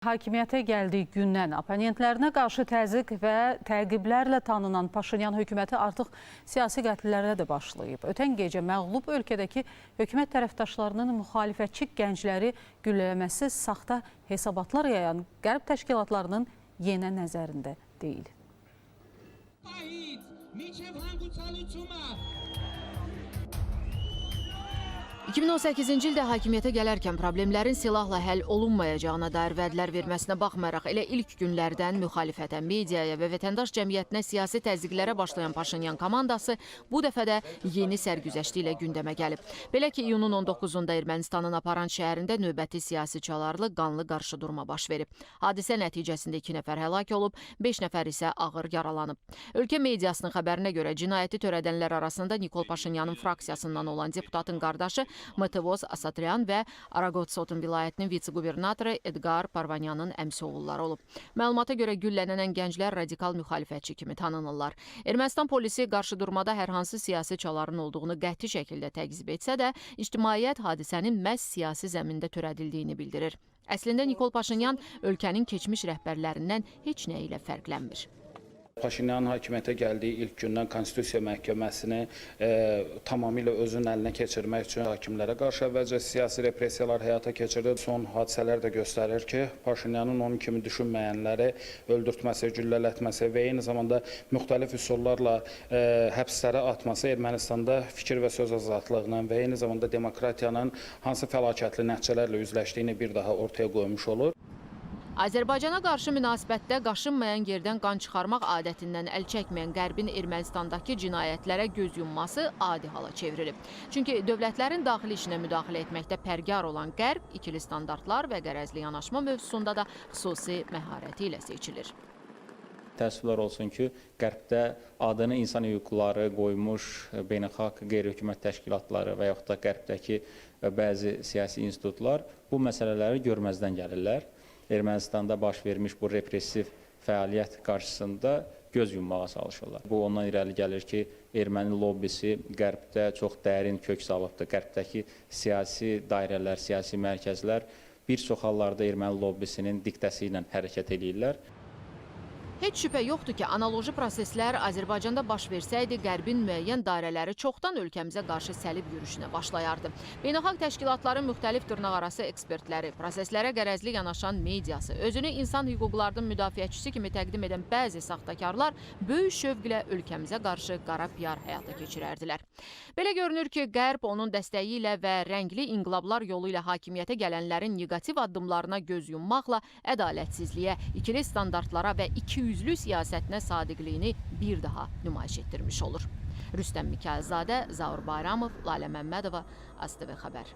Hakimiyyətə gəldiyi gündən oponentlərinə qarşı təzyiq və təqiblərlə tanınan Paşinyan hökuməti artıq siyasi qətllərə də başlayıb. Ötən gecə məğlub ölkədəki hökumət tərəfdaşlarının müxalifətçi gəncləri güllələməsi saxta hesabatlar yayan qərb təşkilatlarının yenə nəzərində deyil. 2018-ci ildə hakimiyyətə gələrkən problemlərin silahla həll olunmayacağına dair vədlər verməsinə baxmayaraq elə ilk günlərdən müxalifətə, mediaya və vətəndaş cəmiyyətinə siyasi təzyiqlərə başlayan Paşinyan komandası bu dəfə də yeni sərgüzəşti ilə gündəmə gəlib. Belə ki, iyunun 19-da Ermənistanın Aparan şəhərində növbəti siyasi çalarlı qanlı qarşıdurma baş verib. Hadisə nəticəsində 2 nəfər həlak olub, 5 nəfər isə ağır yaralanıb. Ölkə mediasının xəbərinə görə cinayəti törədənlər arasında Nikol Paşinyanın fraksiyasından olan deputatın qardaşı Mtıvoz Asatryan və Aragotsotun vilayətinin vitse-qubernatoru Edgar Parvanyanın əmsi oğulları olub. Məlumata görə güllənən gənclər radikal müxalifətçi kimi tanınırlar. Ermənistan polisi qarşıdurmada hər hansı siyasi çaların olduğunu qəti şəkildə təqzib etsə də, ictimaiyyət hadisənin məhz siyasi zəmində törədildiyini bildirir. Əslində Nikol Paşinyan ölkənin keçmiş rəhbərlərindən heç nə ilə fərqlənmir. Paşinyanın hakimiyyətə gəldiyi ilk gündən Konstitusiya məhkəməsini tamamilə özünün əlinə keçirmək üçün hakimlərə qarşı əvvəlcə siyasi repressiyalar həyata keçirdi. Son hadisələr də göstərir ki, Paşinyanın onun kimi düşünməyənləri öldürtməsi, güllələtməsi və eyni zamanda müxtəlif üsullarla həbslərə atması Ermənistanda fikir və söz azadlığının və eyni zamanda demokratiyanın hansı fəlakətli nəticələrlə üzləşdiyini bir daha ortaya qoymuş olur. Azərbaycana qarşı münasibətdə qaşınmayan yerdən qan çıxarmaq adətindən əl çəkməyən Qərbin Ermənistandakı cinayətlərə göz yumması adi hala çevrilib. Çünki dövlətlərin daxili işinə müdaxilə etməkdə pərgar olan Qərb, ikili standartlar və qərəzli yanaşma mövzusunda da xüsusi məharəti ilə seçilir. Təəssüflər olsun ki, Qərbdə adını insan hüquqları qoymuş beynəlxalq qeyri-hökumət təşkilatları və yaxud da Qərbdəki bəzi siyasi institutlar bu məsələləri görməzdən gəlirlər. Ermənistanda baş vermiş bu repressiv fəaliyyət qarşısında göz yummağa çalışırlar. Bu ondan irəli gəlir ki, erməni lobbisi Qərbdə çox dərin kök salıbdır. Qərbdəki siyasi dairələr, siyasi mərkəzlər bir çox hallarda erməni lobbisinin diktəsi ilə hərəkət edirlər. Heç şübhə yoxdur ki, analoji proseslər Azərbaycanda baş versəydi, Qərbin müəyyən dairələri çoxdan ölkəmizə qarşı səlib yürüşünə başlayardı. Beynəlxalq təşkilatların müxtəlif dırnaqarası ekspertləri, proseslərə qərəzli yanaşan mediası, özünü insan hüquqlarının müdafiəçisi kimi təqdim edən bəzi saxtakarlar böyük şövqlə ölkəmizə qarşı qara PR həyata keçirərdilər. Belə görünür ki, Qərb onun dəstəyi ilə və rəngli inqilablar yolu ilə hakimiyyətə gələnlərin negativ addımlarına göz yummaqla ədalətsizliyə, ikili standartlara və ikiyüzlü siyasətinə sadiqliyini bir daha nümayiş etdirmiş olur. Rüstəm Mikayılzadə, Zaur Bayramov, Lalə Məmmədova, ASTV Xəbər.